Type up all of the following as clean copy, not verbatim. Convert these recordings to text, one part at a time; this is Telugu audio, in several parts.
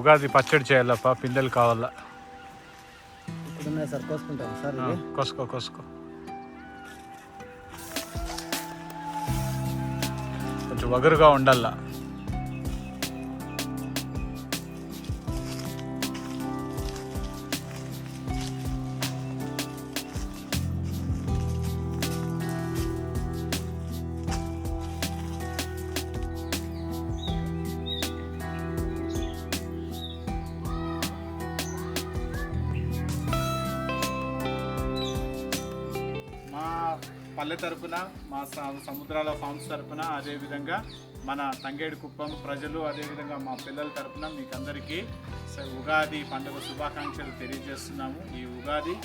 ఉగాది పచ్చడి చేయాలప్ప, పిందెలు కావాలా. సార్ కోసుకుంటాం సార్. కోసుకో కోసుకో. కొంచెం వగరుగా ఉండాల. పల్లె తరపున, మా సముద్రాల ఫార్మ్స్ తరపున, అదేవిధంగా మన తంగేడు కుప్పం ప్రజలు, అదేవిధంగా మా పిల్లల తరపున మీకు అందరికీ ఉగాది పండుగ శుభాకాంక్షలు తెలియజేస్తున్నాము. ఈ ఉగాది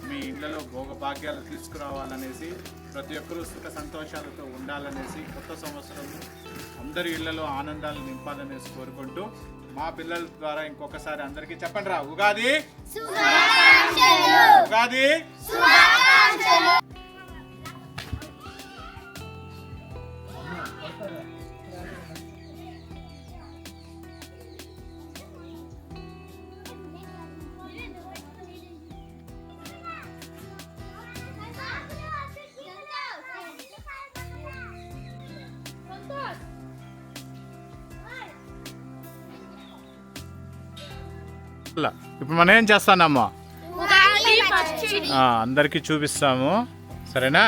మీ ఇళ్లలో భోగభాగ్యాలు తీసుకురావాలనేసి, ప్రతి ఒక్కరూ సుఖ సంతోషాలతో ఉండాలనేసి, కొత్త సంవత్సరం అందరి ఇళ్లలో ఆనందాలు నింపాలనేసి కోరుకుంటూ మా పిల్లల ద్వారా ఇంకొకసారి అందరికీ చెప్పండి రా, ఉగాది ఉగాది. ఇప్పుడు మనం ఏం చేస్తానమ్మా, అందరికీ చూపిస్తాము. సరేనా?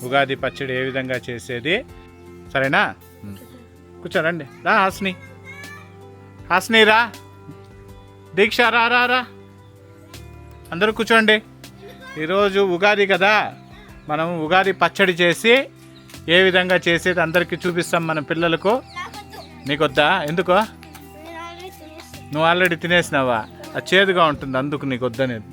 ఉగాది పచ్చడి ఏ విధంగా చేసేది, సరేనా? కూర్చోరండి. రా హాస్ని, హాస్ని రా, దీక్ష రా రా రా, అందరూ కూర్చోండి. ఈరోజు ఉగాది కదా, మనం ఉగాది పచ్చడి చేసి ఏ విధంగా చేసేది అందరికీ చూపిస్తాం మన పిల్లలకు. నీకొద్దా? ఎందుకో? నువ్వు ఆల్రెడీ తినేసినావా? అది చేదుగా ఉంటుంది, అందుకు నీకు వద్దనేది.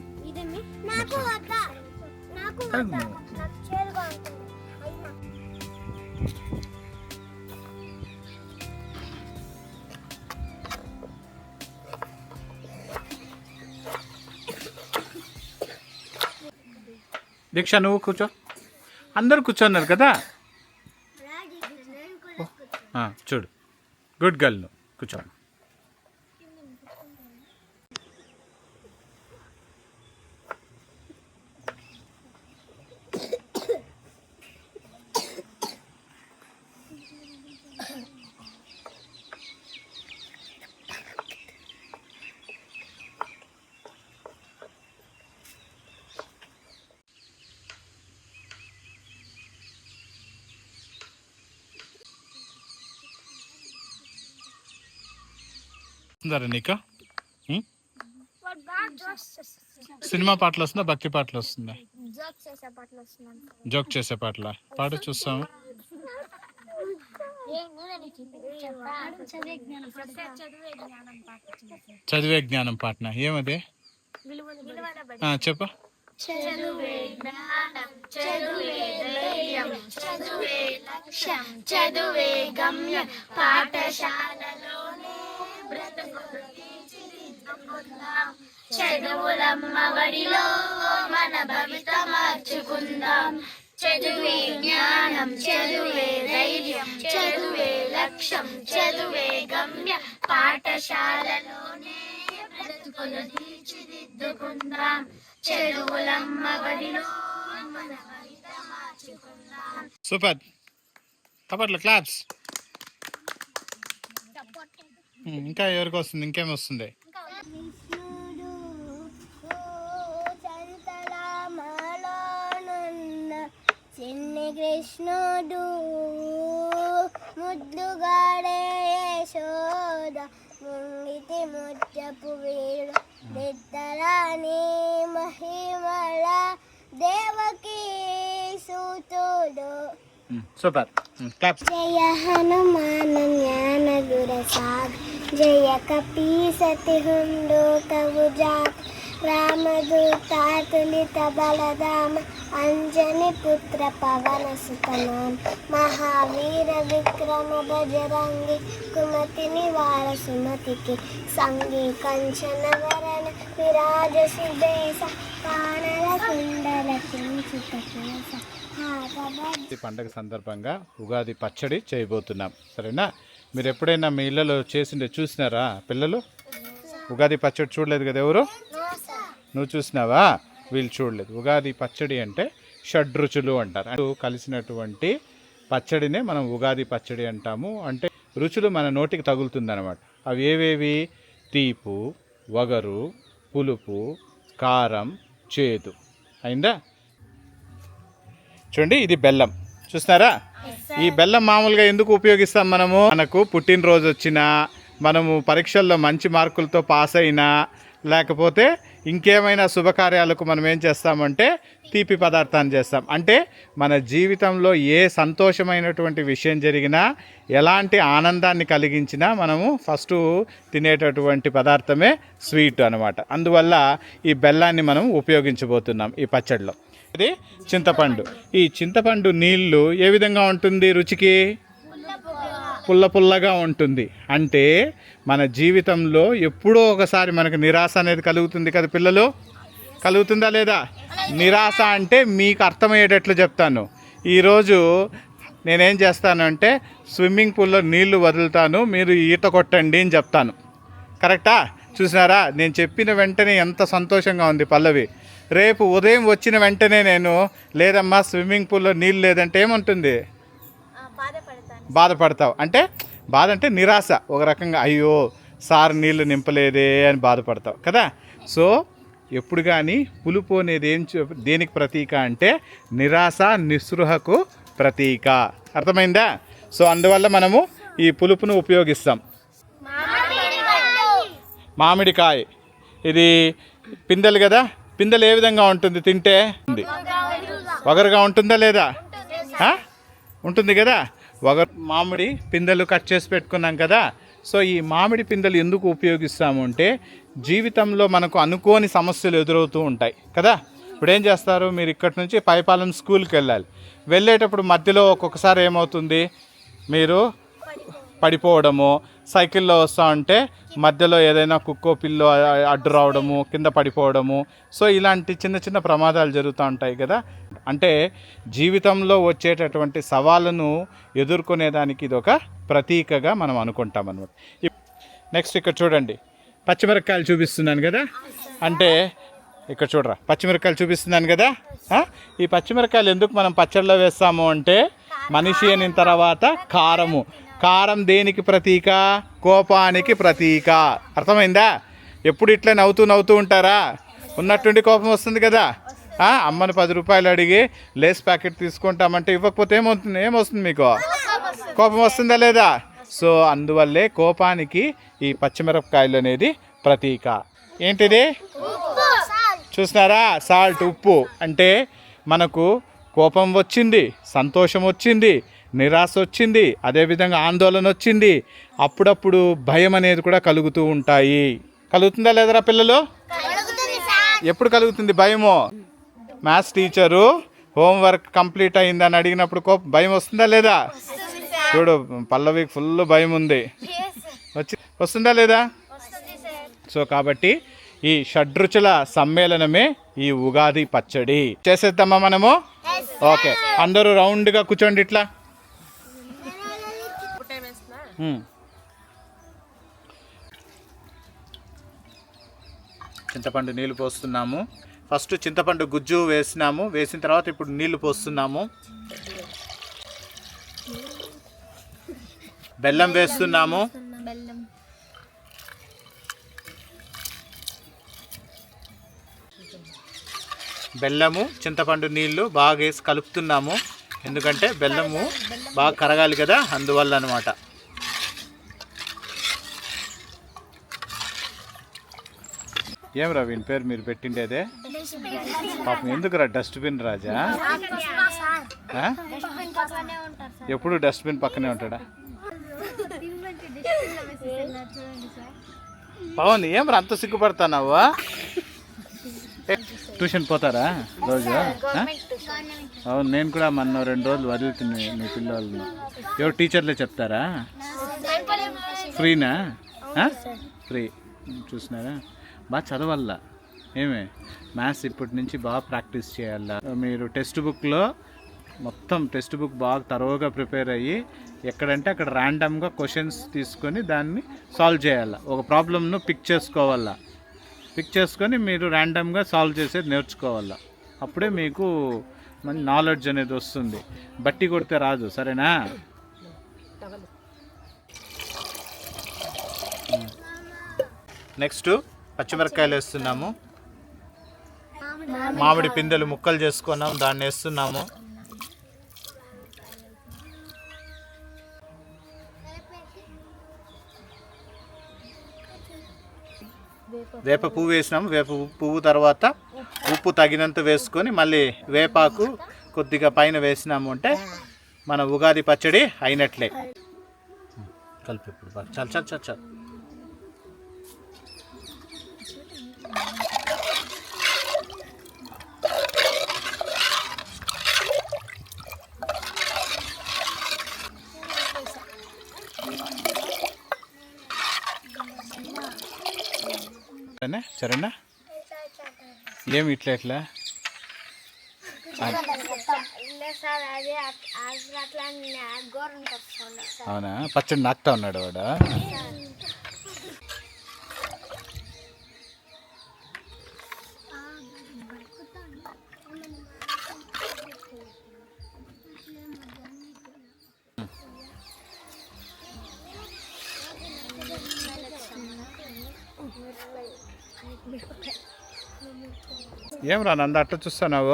దీక్ష నువ్వు కూర్చో, అందరు కూర్చోన్నారు కదా. చూడు, గుడ్ గర్ల్, నువ్వు కూర్చో. వస్తుందా నీకు? సినిమా పాటలు వస్తుందా, భక్తి పాటలు వస్తుందా? జోక్ చేసే పాటల పాట చూస్తాము. చదివే జ్ఞానం పాటన ఏమది చెప్ప. చదువే జ్ఞానం, చదువే ధైర్యం, చదువే లక్ష్యం, చదువే గమ్యం, పాఠశాలలోనే బ్రతుకులు తీర్చిదిద్దుకుందాం. చదువులమ్మ వడిలో మన భవిత మార్చుకుందాం. చదువే జ్ఞానం, చదువే ధైర్యం, చదువే లక్ష్యం, చదువే గమ్యం, పాఠశాలలోనే బ్రతుకులు తీర్చిదిద్దుకుందాం. చదువులమ్మ వడిలో మన భవిత మార్చుకుందాం. Super, కబర్లు claps. ఇంకా ఎవరికి వస్తుంది? ఇంకేమి వస్తుంది? చిన్ని కృష్ణుడు ముద్దుగాడే యశోద, ముంగిటి ముచ్చపు వీడు నిద్దరాని మహిమల దేవకీ సూతుడు. Super, claps. జయ హనుమాన జ్ఞాన గుర సాగ, జయ కపీసతి హుండు కవుజాత, రామదూతాతులిత బలదామ, అంజని పుత్ర పవన సుతనామ, మహావీర విక్రమ బజరంగి, కుమతి నివార సుమతికి సంగి, కంచన వరణ విరాజ సుదేశ, కానల కుండల కించిత కేశ. ఈ పండగ సందర్భంగా ఉగాది పచ్చడి చేయబోతున్నాం. సరేనా? మీరు ఎప్పుడైనా మీ ఇళ్ళలో చేసిండే చూసినారా పిల్లలు? ఉగాది పచ్చడి చూడలేదు కదా ఎవరు? నువ్వు చూసినావా? వీళ్ళు చూడలేదు. ఉగాది పచ్చడి అంటే షడ్రుచులు అంటారు. కలిసినటువంటి పచ్చడినే మనం ఉగాది పచ్చడి అంటాము. అంటే రుచులు మన నోటికి తగులుతుందన్నమాట. అవి ఏవేవి? తీపు, వగరు, పులుపు, కారం, చేదు. అయిందా? చూడండి, ఇది బెల్లం. చూస్తున్నారా? ఈ బెల్లం మామూలుగా ఎందుకు ఉపయోగిస్తాం మనము? మనకు పుట్టినరోజు వచ్చినా, మనము పరీక్షల్లో మంచి మార్కులతో పాస్ అయినా, లేకపోతే ఇంకేమైనా శుభకార్యాలకు మనం ఏం చేస్తామంటే తీపి పదార్థాన్ని చేస్తాం. అంటే మన జీవితంలో ఏ సంతోషమైనటువంటి విషయం జరిగినా, ఎలాంటి ఆనందాన్ని కలిగించినా మనము ఫస్ట్ తినేటటువంటి పదార్థమే స్వీట్ అనమాట. అందువల్ల ఈ బెల్లాన్ని మనం ఉపయోగించబోతున్నాం ఈ పచ్చడిలో. ఇది చింతపండు. ఈ చింతపండు నీళ్ళు ఏ విధంగా ఉంటుంది? రుచికి పుల్ల పుల్లగా ఉంటుంది. అంటే మన జీవితంలో ఎప్పుడో ఒకసారి మనకు నిరాశ అనేది కలుగుతుంది కదా పిల్లలు? కలుగుతుందా లేదా? నిరాశ అంటే మీకు అర్థమయ్యేటట్లు చెప్తాను. ఈరోజు నేనేం చేస్తానంటే స్విమ్మింగ్ పూల్లో నీళ్లు వదులుతాను, మీరు ఈత కొట్టండి అని చెప్తాను. కరెక్టా? చూసినారా? నేను చెప్పిన వెంటనే ఎంత సంతోషంగా ఉంది పల్లవి. రేపు ఉదయం వచ్చిన వెంటనే నేను లేదమ్మా స్విమ్మింగ్ పూల్లో నీళ్ళు లేదంటే ఏముంటుంది? బాధపడతావు. అంటే బాధ అంటే నిరాశ ఒక రకంగా, అయ్యో సార్ నీళ్లు నింపలేదే అని బాధపడతావు కదా. సో ఎప్పుడు కానీ పులుపు అనేది దేనికి ప్రతీక అంటే నిరాశ, నిస్పృహకు ప్రతీక. అర్థమైందా? సో అందువల్ల మనము ఈ పులుపును ఉపయోగిస్తాం. మామిడికాయ ఇది పిందెలు కదా. పిందెలు ఏ విధంగా ఉంటుంది తింటే? వగరుగా ఉంటుందా లేదా? ఉంటుంది కదా. మామిడి పిందెలు కట్ చేసి పెట్టుకున్నాం కదా. సో ఈ మామిడి పిందెలు ఎందుకు ఉపయోగిస్తాము అంటే జీవితంలో మనకు అనుకోని సమస్యలు ఎదురవుతూ ఉంటాయి కదా. ఇప్పుడు ఏం చేస్తారు? మీరు ఇక్కడి నుంచి పైపాలెం స్కూల్కి వెళ్ళాలి. వెళ్ళేటప్పుడు మధ్యలో ఒక్కొక్కసారి ఏమవుతుంది? మీరు పడిపోవడము, సైకిల్లో వస్తూ ఉంటే మధ్యలో ఏదైనా కుక్కో పిల్లో అడ్డు రావడము, కింద పడిపోవడము. సో ఇలాంటి చిన్న చిన్న ప్రమాదాలు జరుగుతూ ఉంటాయి కదా. అంటే జీవితంలో వచ్చేటటువంటి సవాళ్ళను ఎదుర్కొనేదానికి ఇది ఒక ప్రతీకగా మనం అనుకుంటాం అన్నమాట. నెక్స్ట్ ఇక్కడ చూడండి, పచ్చిమిరపకాయలు చూపిస్తున్నాను కదా. అంటే ఇక్కడ చూడరా, పచ్చిమిరపకాయలు చూపిస్తున్నాను కదా. ఈ పచ్చిమిరపకాయలు ఎందుకు మనం పచ్చడిలో వేస్తాము అంటే మనిషి అయిన తర్వాత కారము. కారం దేనికి ప్రతీక? కోపానికి ప్రతీక. అర్థమైందా? ఎప్పుడు ఇట్లా నవ్వుతూ ఉంటారా? ఉన్నట్టుండి కోపం వస్తుంది కదా. అమ్మని 10 రూపాయలు అడిగి లేస్ ప్యాకెట్ తీసుకుంటామంటే ఇవ్వకపోతే ఏమొస్తుంది మీకు? కోపం వస్తుందా లేదా? సో అందువల్లే కోపానికి ఈ పచ్చిమిరపకాయలు అనేది ప్రతీక. ఏంటిది? చూస్తున్నారా? సాల్ట్, ఉప్పు. అంటే మనకు కోపం వచ్చింది, సంతోషం వచ్చింది, నిరాశ వచ్చింది, అదేవిధంగా ఆందోళన వచ్చింది, అప్పుడప్పుడు భయం అనేది కూడా కలుగుతూ ఉంటాయి. కలుగుతుందా లేదరా పిల్లలు? ఎప్పుడు కలుగుతుంది భయము? మ్యాథ్స్ టీచరు హోంవర్క్ కంప్లీట్ అయిందని అడిగినప్పుడు భయం వస్తుందా లేదా? చూడు, పల్లవికి ఫుల్ భయం ఉంది. వస్తుందా లేదా? సో కాబట్టి ఈ షడ్రుచుల సమ్మేళనమే ఈ ఉగాది పచ్చడి. చేసేద్దామా మనము? ఓకే, అందరూ రౌండ్గా కూర్చోండి ఇట్లా. చింతపండు నీళ్ళు పోస్తున్నాము. ఫస్ట్ చింతపండు గుజ్జు వేసినాము. వేసిన తర్వాత ఇప్పుడు నీళ్లు పోస్తున్నాము. బెల్లం వేస్తున్నాము. బెల్లము, చింతపండు నీళ్లు బాగా వేసి కలుపుతున్నాము. ఎందుకంటే బెల్లము బాగా కరగాలి కదా, అందువల్ల అనమాట. ఏం రా వీని పేరు మీరు పెట్టిండేదే? పాపం ఎందుకురా డస్ట్బిన్ రాజా? ఎప్పుడు డస్ట్బిన్ పక్కనే ఉంటాడా? పవన్ ఏం రా అంత సిగ్గుపడతావు? ట్యూషన్ పోతారా రోజు? అవును, నేను కూడా మొన్న 2 రోజులు వదులుతుంది మీ పిల్లలను. ఎవరు టీచర్లే చెప్తారా? ఫ్రీనా? ఫ్రీ. చూసినారా? బాగా చదవాలా. ఏమే మ్యాథ్స్ ఇప్పటి నుంచి బాగా ప్రాక్టీస్ చేయాలా. మీరు టెక్స్ట్ బుక్లో మొత్తం టెక్స్ట్ బుక్ బాగా తరోగా ప్రిపేర్ అయ్యి ఎక్కడంటే అక్కడ ర్యాండమ్గా క్వశ్చన్స్ తీసుకొని దాన్ని సాల్వ్ చేయాలి. ఒక ప్రాబ్లమ్ను పిక్ చేసుకోవాలా, పిక్ చేసుకొని మీరు ర్యాండమ్గా సాల్వ్ చేసేది నేర్చుకోవాలా. అప్పుడే మీకు మంచి నాలెడ్జ్ అనేది వస్తుంది. బట్టి కొడితే రాదు, సరేనా? నెక్స్ట్ పచ్చిమిరపకాయలు వేస్తున్నాము. మామిడి పిందెలు ముక్కలు చేసుకున్నాం, దాన్ని వేస్తున్నాము. వేప పువ్వు వేసినాము. వేప పువ్వు తర్వాత ఉప్పు తగినంత వేసుకొని మళ్ళీ వేపాకు కొద్దిగా పైన వేసినాము అంటే మన ఉగాది పచ్చడి అయినట్లే. కలిపి ఇప్పుడు బాగా చాలు చాలు చాలు చాలు. సరేనా? ఏమి ఇట్లా ఇట్లా అవునా? పచ్చడి నాకుతా ఉన్నాడు వాడు. ఏం రా నంద అట్లా చూస్తున్నావు?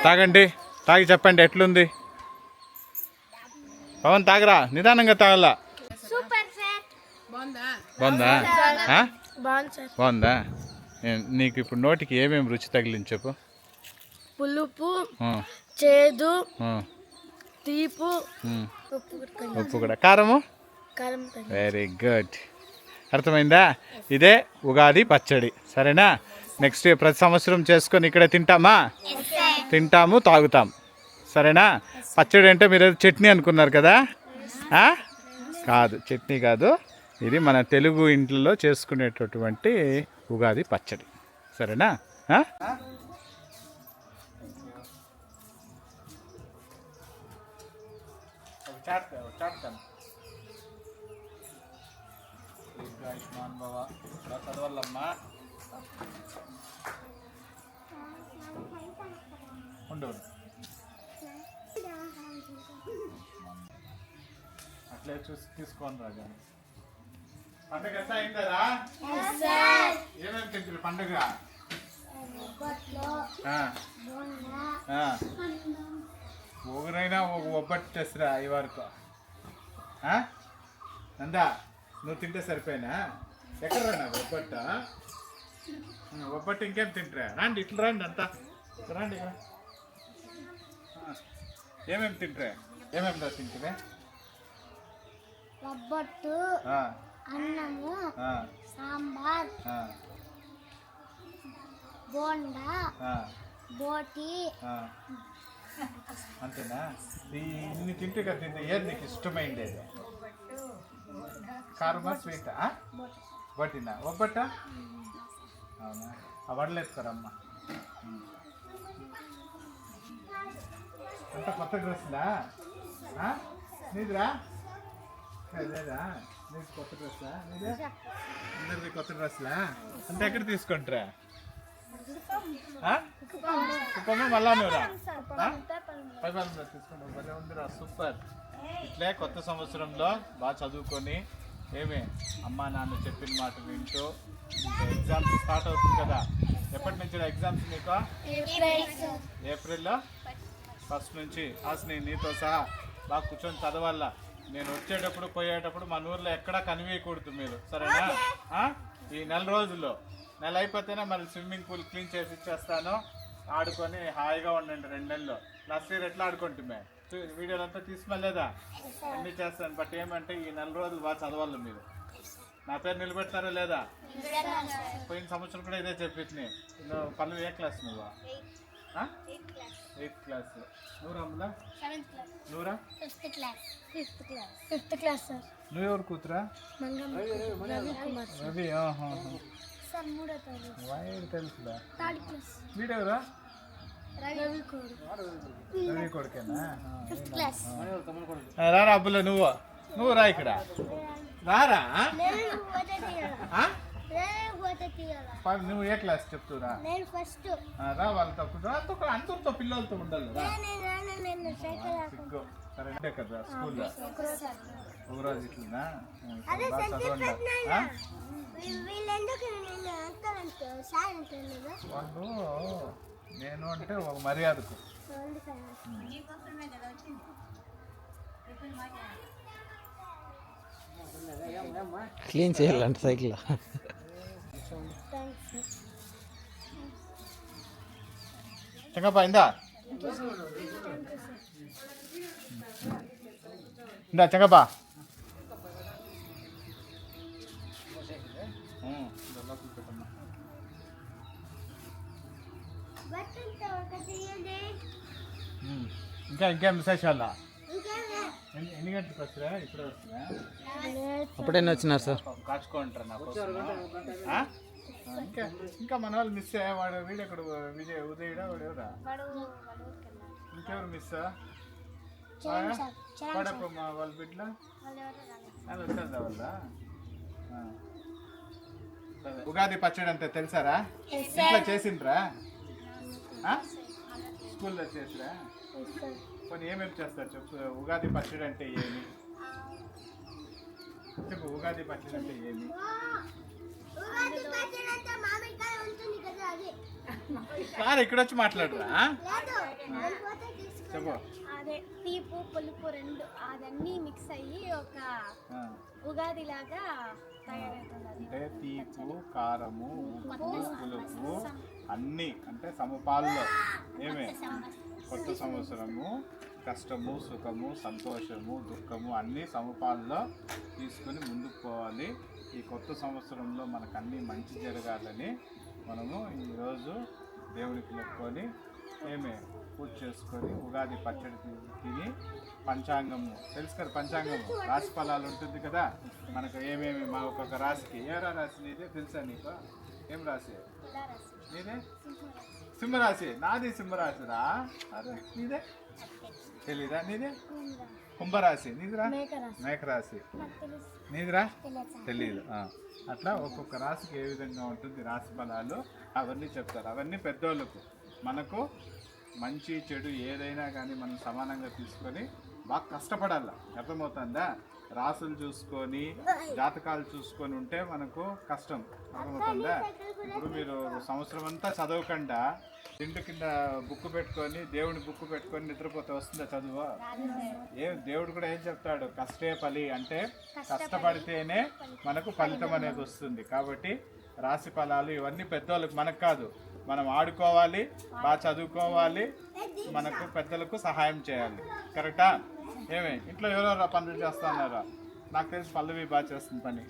తాగండి, తాగి చెప్పండి ఎట్లుంది. పవన్ తాగరా, నిదానంగా తాగలా. బాగుందా? బాగుందా? నీకు ఇప్పుడు నోటికి ఏమేమి రుచి తగిలింది చెప్పు. పులుపు, చేదు, తీపు, ఉప్పు కూడా, కారము. Very good. అర్థమైందా? ఇదే ఉగాది పచ్చడి, సరేనా? నెక్స్ట్ ప్రతి సంవత్సరం చేసుకొని ఇక్కడే తింటామా? తింటాము, తాగుతాం, సరేనా? పచ్చడి అంటే మీరు చట్నీ అనుకున్నారు కదా? కాదు, చట్నీ కాదు. ఇది మన తెలుగు ఇంట్లో చేసుకునేటటువంటి ఉగాది పచ్చడి, సరేనా? చదవాలమ్మా. ఉండు, అట్లే చూసి తీసుకోండి రాజా. పండుగ ఎంత అయిందా? ఏమేమి తింటారు పండుగ? ఒకరైనా ఒక ఒబ్బట్టు తెస్తురా ఈ వరకు. నందా, నువ్వు తింటే సరిపోయినా? ఎక్కడ రా నాకు ఒబ్బట్ట? ఒబ్బట్టు ఇంకేం తింటారా? రండి, ఇట్లా రండి, అంతా రండి. ఏమేమి తింటారా? ఏమేమి తింటారా? ఒబ్బట్టు, అన్నము, సాంబార్, బోండా, బోటి. అంతేనా? ఇన్ని తింటే కదా తింటే ఏది నీకు ఇష్టమైంది? కారమా, స్వీటా? బొట్టినా? ఒబ్బట్ట? అవునా? ఆ వడలు ఎత్తుకోరమ్మా. అంత కొత్త డ్రెస్లా నీదిరా? లేదా నీది కొత్త డ్రెస్లా? నీదే అందరిది కొత్త డ్రెస్లా? అంటే ఎక్కడ తీసుకుంటారా? కుప్పమ్మ మళ్ళా నువ్వురా పైపాలంలో తీసుకుంటావు. భలే ఉందిరా, సూపర్. ఇట్లే కొత్త సంవత్సరంలో బాగా చదువుకొని ఏమే అమ్మా నాన్న చెప్పిన మాట వింటూ. ఎగ్జామ్స్ స్టార్ట్ అవుతుంది కదా? ఎప్పటి నుంచి ఎగ్జామ్స్ నీకు? ఏప్రిల్లో 1 నుంచి. హాస్ని నీతో సహా బాగా కూర్చొని చదవాలా. నేను వచ్చేటప్పుడు పోయేటప్పుడు మన ఊర్లో ఎక్కడా కనివేయకూడదు మీరు, సరేనా? ఈ 4 రోజుల్లో, నెల అయిపోతేనే మళ్ళీ స్విమ్మింగ్ పూల్ క్లీన్ చేసి ఇచ్చేస్తాను. ఆడుకొని హాయిగా ఉండండి 2 నెలలు. లాస్ట్ ఇయర్ ఎట్లా ఆడుకుంటుమే వీడియోలు అంతా తీసుకెళ్ళలేదా? అన్నీ చేస్తాను. బట్ ఏమంటే ఈ 4 రోజులు బాగా చదవాలి మీరు. నా పేరు నిలబెడతారా లేదా? పోయిన సంవత్సరం కూడా ఇదే చెప్పింది. నువ్వు పనులు ఏ క్లాస్? నువ్వు 8th క్లాస్. నువ్వు రమ్ములా? నువ్వురా? 5th class. నువ్వెవరు కూతురా? రవి. సార్ 3వ తరగతి వాడు తెలుసుదా? 3rd class. వీడెవరా? రవి కోడు రవి కొడుకేనా? 5th class. రారా అబ్బులే, నువ్వు రా ఇక్కడ రారా. నేను పోతే తీయాలా. నువ్వు ఏ క్లాస్ చెప్తురా? నేను ఫస్ట్. రా వాళ్ళతో అందరితో పిల్లలతో ఉండాలి రా. నేను సైకిల్ సిగ్గు. సరే అంటే కదా స్కూల్లో ఒకరోజు ఇట్లా అదే బాగా చదవండి. వీళ్ళెందుకు నేను అంటారంటే సార్ అంటారు వాళ్ళు నేను అంటే ఒక మర్యాదకు. క్లీన్ చేయాలంట సైకిల్. చెంగప్ప ఇందా చెంగప్ప. ఇంకేం విశేషాలా? ఎన్ని గంటలకు వస్తురా? ఇప్పుడే వస్తున్నా. అప్పుడైనా వచ్చినారు సార్. కాచుకుంటారు నాకు. ఇంకా మన వాళ్ళు మిస్ వాడు వీడెక్కడ ఉదయుడా వాడు ఎవరా? ఇంకెవరు మిస్? వాడప్పుడు మా వాళ్ళ బిడ్డలో వచ్చేదా వాళ్ళ? ఉగాది పచ్చడి అంటే తెలుసారా? ఇంట్లో చేసిండ్రా? స్కూల్లో చేసిరా? కొన్ని ఏమేమి చేస్తారు చెప్పు. ఉగాది పచ్చడి అంటే ఏమి చెప్పు. ఉగాది పచ్చడి అంటే ఏమి? సార్ ఇక్కడ వచ్చి మాట్లాడరా? చెప్పు. అదే తీపు పులుపు రెండు అదన్నీ మిక్స్ అయ్యి ఒక ఉగాది లాగా తయారవుతుంది. అంటే తీపు, కారము, ఉప్పు, పులుపు అన్నీ అంటే సమపాల్లో ఏమే కొత్త సంవత్సరము, కష్టము, సుఖము, సంతోషము, దుఃఖము అన్నీ సమపాల్లో తీసుకొని ముందుకు పోవాలి. ఈ కొత్త సంవత్సరంలో మనకు అన్నీ మంచి జరగాలని మనము ఈరోజు దేవుడికి మొక్కుకొని ఏమే పూజ చేసుకొని ఉగాది పచ్చడి తిని పంచాంగము తెలుసు కదా. పంచాంగము రాశి ఫలాలు ఉంటుంది కదా మనకు. ఏమేమి మా ఒక్కొక్క రాశికి ఏరా రాశి నీదే తెలుసా నీకు? ఏం రాశి నీదే? సింహరాశి. నాది సింహరాశిరా. అరే నీదే తెలీదా? నీదే కుంభరాశి. నీదిరా? మేకరాశి. నీదిరా? తెలీదు. అట్లా ఒక్కొక్క రాశికి ఏ విధంగా ఉంటుంది రాశి ఫలాలు అవన్నీ చెప్తారు. అవన్నీ పెద్దోళ్ళకు. మనకు మంచి చెడు ఏదైనా కానీ మనం సమానంగా తీసుకొని బాగా కష్టపడాల. అర్థమవుతుందా? రాసులు చూసుకొని జాతకాలు చూసుకొని ఉంటే మనకు కష్టం. అర్థమవుతుందా? ఇప్పుడు మీరు సంవత్సరం అంతా చదవకుండా ఇంటి కింద బుక్ పెట్టుకొని దేవుని బుక్ పెట్టుకొని నిద్రపోతే వస్తుందా చదువు? దేవుడు కూడా ఏం చెప్తాడు? కష్టే ఫలి అంటే కష్టపడితేనే మనకు ఫలితం అనేది వస్తుంది. కాబట్టి రాశి ఫలాలు ఇవన్నీ పెద్దోళ్ళకి, మనకు కాదు. మనం ఆడుకోవాలి, బాగా చదువుకోవాలి, మనకు పెద్దలకు సహాయం చేయాలి. కరెక్టా? ఏమే ఇంట్లో ఎవరెవరు పనులు చేస్తా ఉన్నారా? నాకు తెలిసి పల్లవి బాగా చేస్తుంది పని.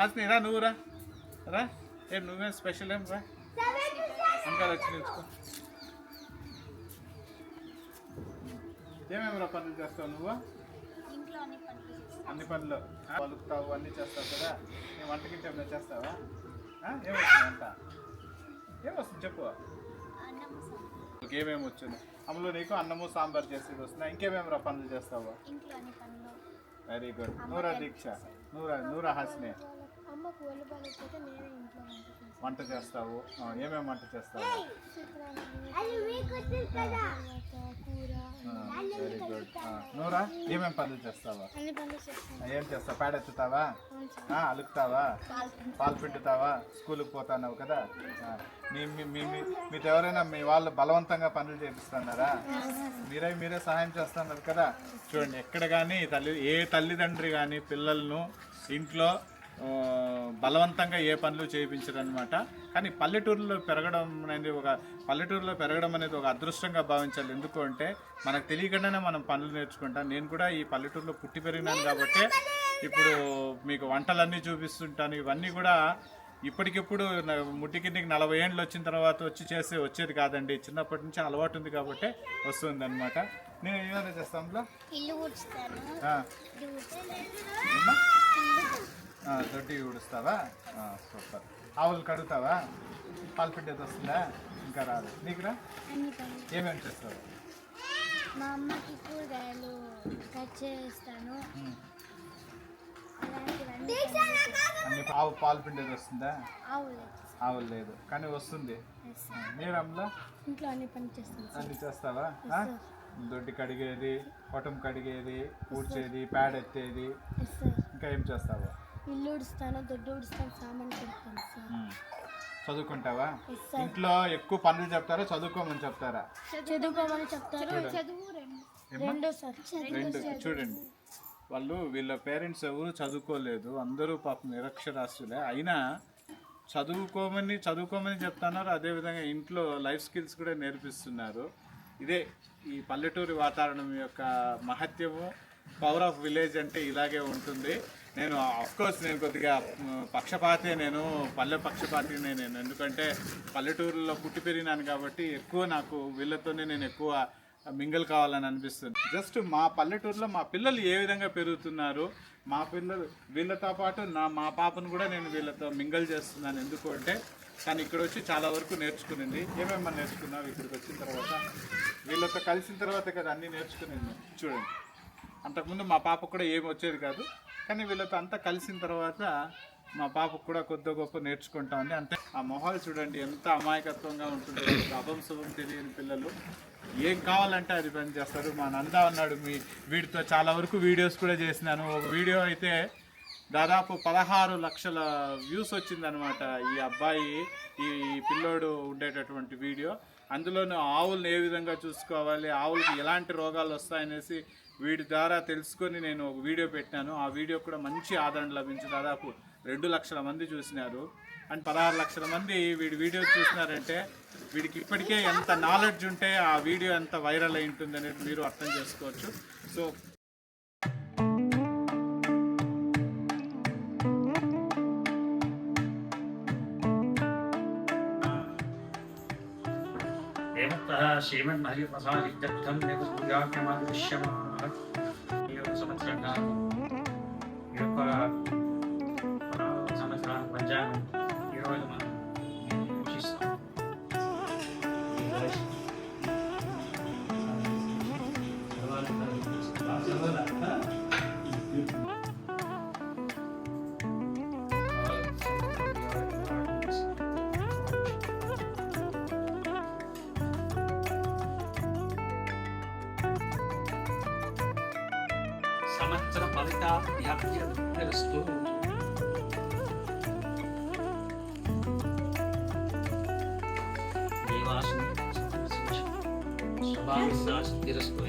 అసలు రా, నువ్వు రా. నువ్వే స్పెషల్ ఏం రా? ఇంకా వచ్చి నేర్చుకో. ఏమేమి రా పనులు చేస్తావు నువ్వు? అన్ని పనులు పలుకుతావు, అన్నీ చేస్తావు కదా. నేను వంటకింటే ఏమైనా చేస్తావా? ఏమొస్తుంది వంట? ఏమొస్తుంది చెప్పు. ఏమేమి వచ్చింది అమ్మలో? నీకు అన్నము సాంబార్ చేసేది వస్తుందా? ఇంకేమేమి రా పనులు చేస్తావు? Very good. నూరా దీక్ష, నూరా హాస్ని వంట చేస్తావు. ఏమేమి వంట చేస్తావు? Very good. నూరా ఏమేమి పనులు చేస్తావా? ఏం చేస్తావు? పేడెత్తుతావా? అలుకుతావా? పాలు పిండుతావా? స్కూల్కి పోతున్నావు కదా. మీతో ఎవరైనా మీ వాళ్ళు బలవంతంగా పనులు చేపిస్తున్నారా? మీరే సహాయం చేస్తున్నారు కదా. చూడండి, ఎక్కడ కానీ ఏ తల్లిదండ్రి కానీ పిల్లలను ఇంట్లో బలవంతంగా ఏ పనులు చేయించరు అనమాట. కానీ పల్లెటూరులో పెరగడం అనేది ఒక అదృష్టంగా భావించాలి. ఎందుకు అంటే మనకు తెలియకుండానే మనం పనులు నేర్చుకుంటాం. నేను కూడా ఈ పల్లెటూరులో పుట్టి పెరిగినాను కాబట్టి ఇప్పుడు మీకు వంటలన్నీ చూపిస్తుంటాను. ఇవన్నీ కూడా ఇప్పటికిప్పుడు ముట్టికి నీకు 40 ఏండ్లు వచ్చిన తర్వాత వచ్చేది కాదండి. చిన్నప్పటి నుంచి అలవాటు ఉంది కాబట్టి వస్తుంది అనమాట. నేను ఏమైనా చేస్తాను ఇల్లు ఊడ్చుతాను. దొడ్డి ఊడుస్తావా? సూపర్. ఆవులు కడుగుతావా? పాలు పిండేది వస్తుందా? ఇంకా రాదు. నీకురా అన్ని పనులు ఏమేమి చేస్తావు? మా అమ్మకి కూరగాయలు కట్ చేస్తాను. అలాంటివన్నీ అన్ని పాలు పిండేది వస్తుందా? ఆవులు ఆవులు లేదు కానీ వస్తుంది. మీరు అమ్మలో ఇంట్లో అన్ని పని చేస్తాను. అన్ని చేస్తావా? దొడ్డి కడిగేది, పొటం కడిగేది, ఊడ్చేది, ప్యాడ్ ఎత్తేది, ఇంకా ఏం చేస్తావా? ఇల్లు ఊడుస్తాను, దొడ్డు ఊడుస్తాను, సామాన్ పెడతాను సార్. చదువుకుంటావా? ఇంట్లో ఎక్కువ పనులు చెప్తారా, చదువుకోమని చెప్తారా? చదువుకోమని చెప్తారు. చదువు రెండు సార్. రెండు. చూడండి, వీళ్ళ పేరెంట్స్ ఎవరు చదువుకోలేదు, అందరూ పాపం నిరక్షరాస్యులే. అయినా చదువుకోమని చెప్తున్నారు. అదేవిధంగా ఇంట్లో లైఫ్ స్కిల్స్ కూడా నేర్పిస్తున్నారు. ఇదే ఈ పల్లెటూరి వాతావరణం యొక్క మహత్యము. పవర్ ఆఫ్ విలేజ్ అంటే ఇలాగే ఉంటుంది. నేను కొద్దిగా పక్షపాతే, పల్లె పక్షపాతినే. ఎందుకంటే పల్లెటూరులో పుట్టి పెరిగినాను కాబట్టి ఎక్కువ నాకు వీళ్ళతోనే నేను ఎక్కువ మింగల్ కావాలని అనిపిస్తుంది. జస్ట్ మా పల్లెటూరులో మా పిల్లలు ఏ విధంగా పెరుగుతున్నారు, మా పిల్లలు వీళ్ళతో పాటు మా పాపను కూడా నేను వీళ్ళతో మింగల్ చేస్తున్నాను. ఎందుకు అంటే కానీ ఇక్కడ వచ్చి చాలా వరకు నేర్చుకునింది. ఏమేమో నేర్చుకున్నావు ఇక్కడికి వచ్చిన తర్వాత? వీళ్ళతో కలిసిన తర్వాత కదా అన్నీ నేర్చుకునింది. చూడండి, అంతకుముందు మా పాపకు కూడా ఏమి వచ్చేది కాదు, కానీ వీళ్ళతో అంతా కలిసిన తర్వాత మా పాపకు కూడా కొద్ది గొప్ప నేర్చుకుంటామని. అంటే ఆ మొహాలు చూడండి ఎంత అమాయకత్వంగా ఉంటుంది. అభం శుభం తెలియని పిల్లలు ఏం కావాలంటే అది పని చేస్తారు. మా నంద ఉన్నాడు, వీడితో చాలా వరకు వీడియోస్ కూడా చేసినాను. ఒక వీడియో అయితే దాదాపు 16 లక్షల వ్యూస్ వచ్చిందనమాట. ఈ అబ్బాయి, ఈ పిల్లోడు ఉండేటటువంటి వీడియో. అందులోనూ ఆవులను ఏ విధంగా చూసుకోవాలి, ఆవులకి ఎలాంటి రోగాలు వస్తాయనేసి వీడి ద్వారా తెలుసుకొని నేను ఒక వీడియో పెట్టాను. ఆ వీడియో కూడా మంచి ఆదరణ లభించి దాదాపు 2 లక్షల మంది చూసినారు. అండ్ 16 లక్షల మంది వీడి వీడియో చూసినారంటే వీడికి ఇప్పటికే ఎంత నాలెడ్జ్ ఉంటే ఆ వీడియో ఎంత వైరల్ అయి ఉంటుంది అనేది మీరు అర్థం చేసుకోవచ్చు. సో శ్రీమన్మహర్యప్రసాదిత్యర్థం నిపుణ్యాఖ్యమాదృశ్యమాన సంవత్సరంగా ఈ యొక్క సంవత్సరాల పంచాంగం ఈరోజు మనం వీక్షిస్తాం. సంవత్సర ఫలితాభ్యర్థిస్తూ దేవాసుని స్వభావిస్తాస్తిరస్తు